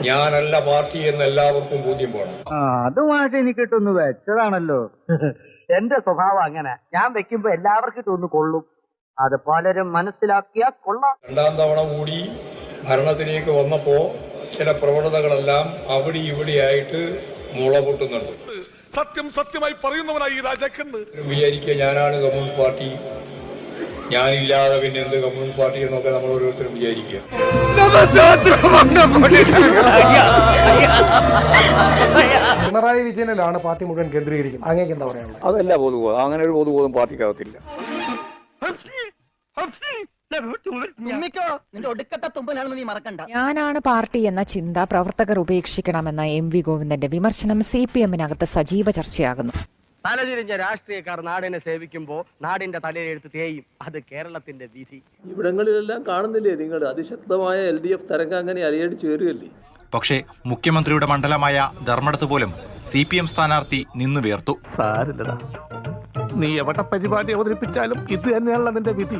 ഞാനല്ല പാർട്ടി എന്ന് എല്ലാവർക്കും ബോധ്യം വേണം. അതുമായിട്ട് എനിക്കിട്ടൊന്ന് വെച്ചതാണല്ലോ. എന്റെ സ്വഭാവം അങ്ങനെ, ഞാൻ വെക്കുമ്പോ എല്ലാവർക്കും ഇട്ടൊന്ന് കൊള്ളും. അത് പലരും മനസ്സിലാക്കിയാ കൊള്ളാം. രണ്ടാം തവണ കൂടി ഭരണത്തിലേക്ക് വന്നപ്പോ ചില പ്രവണതകളെല്ലാം അവിടെ ഇവിടെയായിട്ട് മുള പൊട്ടുന്നുണ്ട്. സത്യമായി പറയുന്നവനായി ഈ രാജാക്കന്ന് വിചാരിക്കുക ഞാനാണ് കമ്മ്യൂണിസ്റ്റ് പാർട്ടി, ഞാനില്ലാതെ പിന്നെ എന്ത് കമ്മ്യൂണിസ്റ്റ് പാർട്ടി എന്നൊക്കെ നമ്മൾ ഓരോരുത്തരും വിചാരിക്കുക. പിണറായി വിജയനിലാണ് പാർട്ടി മുഴുവൻ കേന്ദ്രീകരിക്കുന്നത്. അങ്ങേക്ക് എന്താ പറയാനുള്ളത്? അതല്ല പൊതുബോധം, അങ്ങനെ ഒരു പൊതുബോധം പാർട്ടിക്കകത്തില്ല. ഞാനാണ് പാർട്ടി എന്ന ചിന്ത പ്രവർത്തകർ ഉപേക്ഷിക്കണമെന്ന MV ഗോവിന്ദന്റെ വിമർശനം CPM-നകത്ത് സജീവ ചർച്ചയാകുന്നു. തലതിരിഞ്ഞ രാഷ്ട്രീയക്കാർ നാടിനെ സേവിക്കുമ്പോ നാടിന്റെ തലയിലെടുത്ത് തേയും. അത് കേരളത്തിന്റെ വിധി. ഇവിടങ്ങളിലെല്ലാം കാണുന്നില്ലേ നിങ്ങൾ? അതിശക്തമായ LDF തരംഗം അങ്ങനെ അലയടിച്ചു വരികയല്ലേ. പക്ഷേ മുഖ്യമന്ത്രിയുടെ മണ്ഡലമായ ധർമ്മടത്ത് പോലും CPM സ്ഥാനാർത്ഥി നിന്നു വീർത്തു. നീ എവിടെ പരിപാടി അവതരിപ്പിച്ചാലും ഇത് തന്നെയാണല്ലോ നിന്റെ വിധി.